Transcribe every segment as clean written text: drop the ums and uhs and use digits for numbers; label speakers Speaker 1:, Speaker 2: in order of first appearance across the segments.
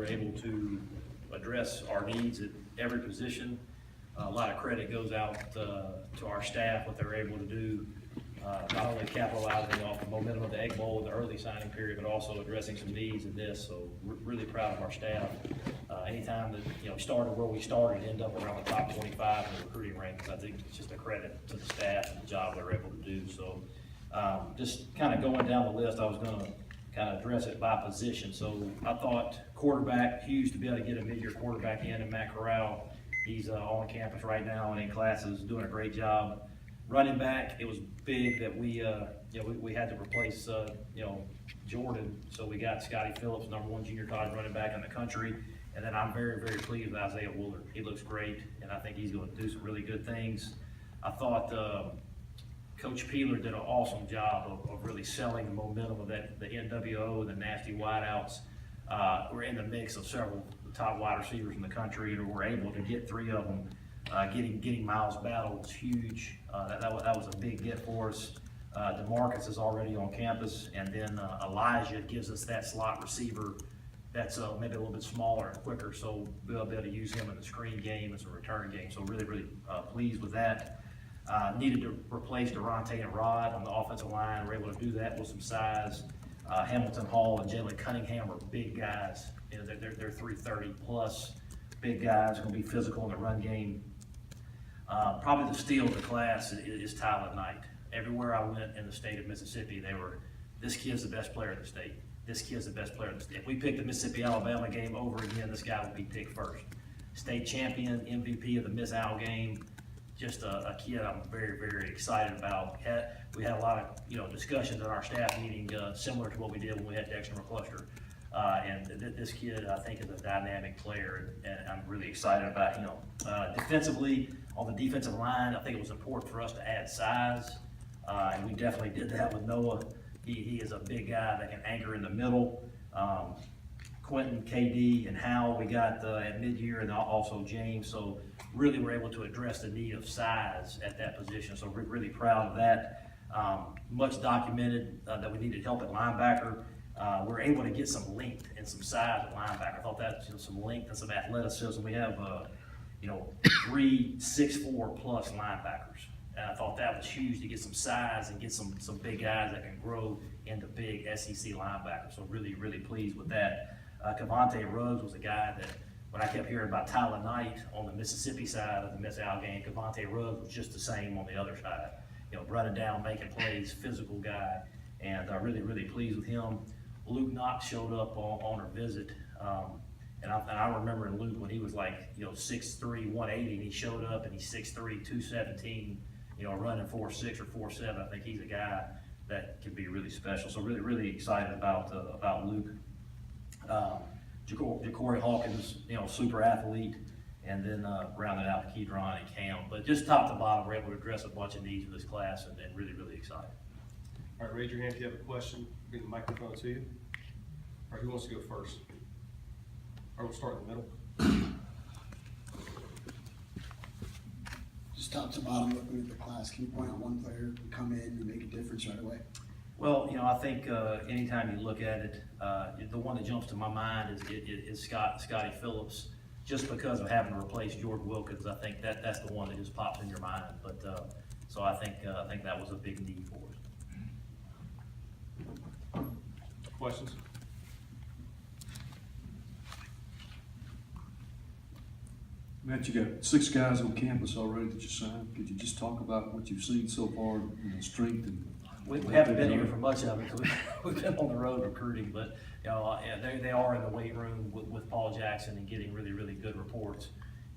Speaker 1: were able to address our needs at every position. A lot of credit goes out to our staff, what they're able to do, not only capitalizing off the momentum of the Egg Bowl in the early signing period, but also addressing some needs in this. So we're really proud of our staff. Anytime that, we started where we started, end up around the top 25 in the recruiting rankings, I think it's just a credit to the staff and the job they're able to do. So just kind of going down the list, I was going to kind of address it by position. So I thought quarterback, huge to be able to get a mid-year quarterback in Matt Corral. He's on campus right now and in classes, doing a great job. Running back, it was big that we had to replace Jordan, so we got Scotty Phillips, #1 junior college running back in the country, and then I'm very, very pleased with Isaiah Woolard. He looks great, and I think he's going to do some really good things. I thought Coach Peeler did an awesome job of really selling the momentum of the NWO and the nasty wideouts. We're in the mix of several of the top wide receivers in the country, and we're able to get 3 of them. Getting Miles Battle was huge. That was a big get for us. DeMarcus is already on campus, and then Elijah gives us that slot receiver that's maybe a little bit smaller and quicker, so we'll be able to use him in the screen game and some return game. So really, really pleased with that. Needed to replace Durante and Rod on the offensive line. We're able to do that with some size. Hamilton Hall and Jalen Cunningham are big guys. They're 330 plus big guys, going to be physical in the run game. Probably the steal of the class is Tyler Knight. Everywhere I went in the state of Mississippi, this kid's the best player in the state. This kid's the best player in the state. If we pick the Mississippi-Alabama game over again, this guy would be picked first. State champion, MVP of the Miss Al game. Just a kid I'm very, very excited about. We had a lot of discussions at our staff meeting similar to what we did when we had Dexter McCluster. And this kid, I think, is a dynamic player, and I'm really excited about him. Defensively, on the defensive line, I think it was important for us to add size, and we definitely did that with Noah. He is a big guy that can anchor in the middle. Quentin, KD, and Hal we got at mid-year, and also James. So really we're able to address the need of size at that position. So we're really proud of that. Much documented that we needed help at linebacker. We're able to get some length and some size at linebacker. I thought that some length and some athleticism. We have 3 6'4" plus linebackers, and I thought that was huge to get some size and get some big guys that can grow into big SEC linebackers. So really, really pleased with that. Cavante Ruggs was a guy that when I kept hearing about Tyler Knight on the Mississippi side of the Miss Al game, Cavante Ruggs was just the same on the other side. Running down, making plays, physical guy, and really, really pleased with him. Luke Knox showed up on our visit, and I remember Luke when he was like 6'3", 180, and he showed up and he's 6'3", 217, running 4'6" or 4'7". I think he's a guy that can be really special. So really, really excited about Luke. Ja'Cory Hawkins, super athlete, and then rounded out Kedron and Cam. But just top to bottom, we're able to address a bunch of needs for this class, and really, really excited.
Speaker 2: All right, raise your hand if you have a question. Bring the microphone to you. All right, who wants to go first? Or we'll start in the middle.
Speaker 3: Just top to bottom, looking at the class, can you point out one player who come in and make a difference right away?
Speaker 1: Well, I think anytime you look at it, the one that jumps to my mind is Scotty Phillips, just because of having to replace George Wilkins. I think that's the one that just pops in your mind. But so I think that was a big need for us.
Speaker 2: Questions?
Speaker 4: Matt, you got 6 guys on campus already that you signed. Could you just talk about what you've seen so far, strength and?
Speaker 1: We haven't been here for much of it because we've been on the road recruiting, but they are in the weight room with Paul Jackson and getting really, really good reports.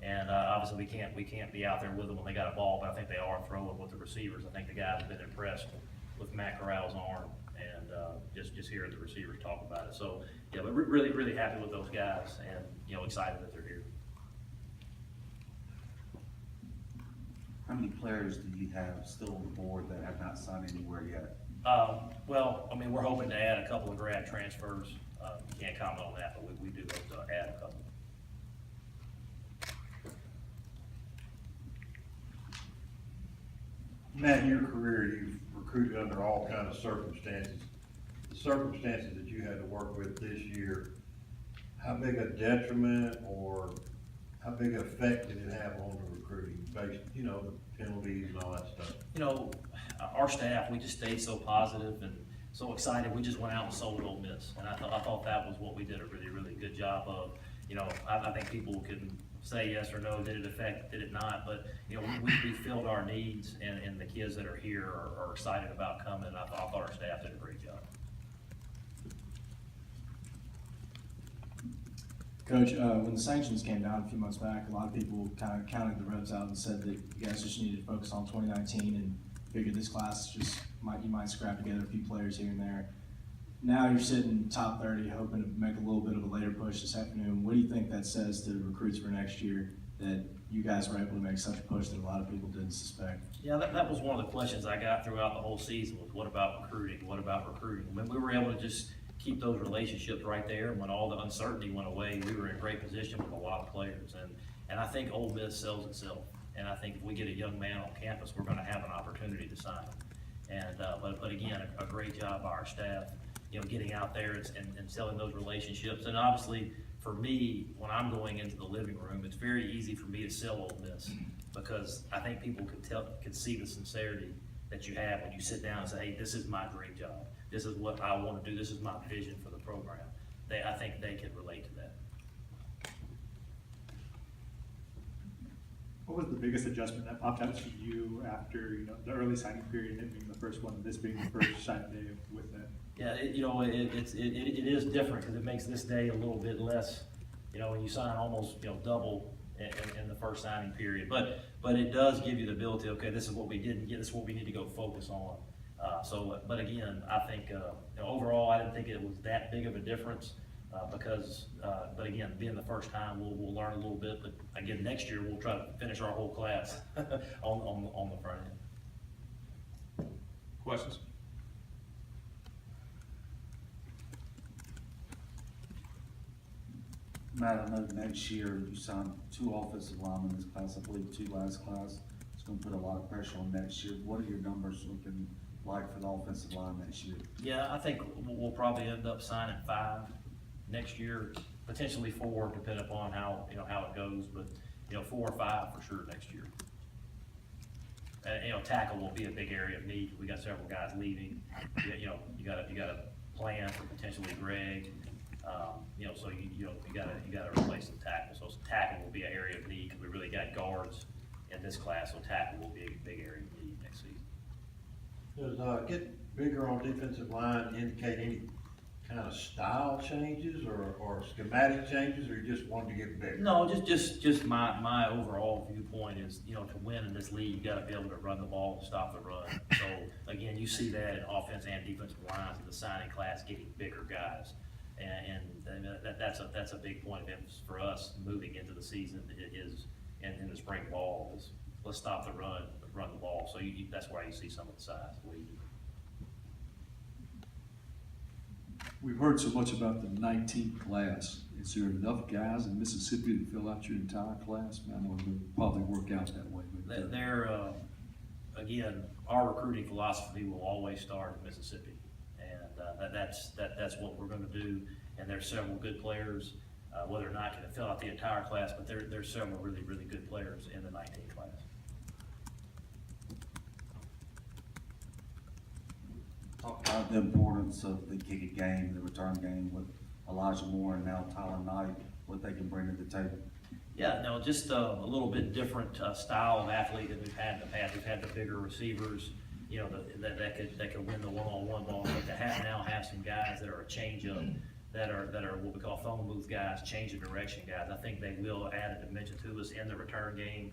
Speaker 1: And obviously we can't be out there with them when they got a ball, but I think they are throwing with the receivers. I think the guys have been impressed with Matt Corral's arm, and just hearing the receivers talk about it. So yeah, we're really, really happy with those guys, and excited that they're here.
Speaker 5: How many players do you have still on the board that have not signed anywhere yet?
Speaker 1: Well, I mean, we're hoping to add a couple of grad transfers. Can't comment on that, but we do hope to add a couple.
Speaker 6: Matt, in your career, you've recruited under all kinds of circumstances. The circumstances that you had to work with this year, how big a detriment or how big an effect did it have on the recruiting based, you know, the penalties and all that stuff?
Speaker 1: You know, our staff, we just stayed so positive and so excited, we just went out and sold Ole Miss. And I thought that was what we did a really, really good job of. You know, I think people can say yes or no, did it affect, did it not, but, you know, we filled our needs, and the kids that are here are excited about coming, and I thought our staff did a great job.
Speaker 7: Coach, when the sanctions came down a few months back, a lot of people kind of counted the reps out and said that you guys just needed to focus on 2019 and figured this class just you might scrap together a few players here and there. Now you're sitting top 30, hoping to make a little bit of a later push this afternoon. What do you think that says to the recruits for next year, that you guys were able to make such a push that a lot of people didn't suspect?
Speaker 1: Yeah, that was one of the questions I got throughout the whole season was, what about recruiting? What about recruiting? When we were able to just keep those relationships right there, and when all the uncertainty went away, we were in great position with a lot of players. And I think Ole Miss sells itself. And I think if we get a young man on campus, we're gonna have an opportunity to sign him. And, but again, a great job by our staff, you know, getting out there and selling those relationships. And obviously, for me, when I'm going into the living room, it's very easy for me to sell Ole Miss, because I think people could see the sincerity that you have when you sit down and say, hey, this is my dream job. This is what I want to do. This is my vision for the program. I think they can relate to that.
Speaker 8: What was the biggest adjustment that popped out to you after, you know, the early signing period, it being the first one, this being the first signing day with that?
Speaker 1: Yeah, you know, it is different, because it makes this day a little bit less, you know, when you sign almost, you know, double in the first signing period. But it does give you the ability, okay, this is what we didn't get, this is what we need to go focus on. But again, I think, you know, overall, I didn't think it was that big of a difference, because, but again, being the first time, we'll learn a little bit. But again, next year, we'll try to finish our whole class on the front end.
Speaker 2: Questions?
Speaker 5: Matt, I know next year you signed 2 offensive linemen in this class, I believe 2 last class. It's gonna put a lot of pressure on next year. What are your numbers looking like for the offensive line next year?
Speaker 1: Yeah, I think we'll probably end up signing 5 next year, potentially 4, depending upon how, you know, how it goes, but, you know, 4 or 5 for sure next year. You know, tackle will be a big area of need. We got several guys leaving. You know, you gotta plan for potentially Greg. You know, so you gotta replace the tackle. So tackle will be an area of need, because we really got guards in this class, so tackle will be a big area of need next season.
Speaker 6: Does getting bigger on defensive line indicate any kind of style changes or schematic changes, or you just wanted to get bigger?
Speaker 1: No, just my overall viewpoint is, you know, to win in this league, you gotta be able to run the ball and stop the run. So again, you see that in offense and defensive lines in the signing class, getting bigger guys. And that's a big point of emphasis for us moving into the season, is in the spring ball, is let's stop the run the ball. So that's why you see some of the size the way you do.
Speaker 4: We've heard so much about the 19th class. Is there enough guys in Mississippi to fill out your entire class? I know it would probably work out that way. But,
Speaker 1: Again, our recruiting philosophy will always start in Mississippi. And that's what we're gonna do. And there's several good players, whether or not can fill out the entire class, but there's several really, really good players in the 19th class.
Speaker 5: Talk about the importance of the kicking game, the return game with Elijah Moore and now Tyler Knight, what they can bring to the table.
Speaker 1: Yeah, no, just a little bit different style of athlete that we've had in the past. We've had the bigger receivers, you know, that could win the one-on-one ball. But to now have some guys that are a change-up, that are what we call phone booth guys, change of direction guys. I think they will add a dimension to us in the return game.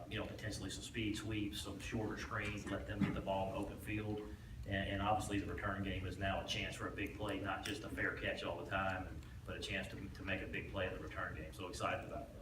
Speaker 1: You know, potentially some speed sweeps, some shorter screens, let them get the ball in open field. And obviously the return game is now a chance for a big play, not just a fair catch all the time, but a chance to make a big play in the return game. So excited about that.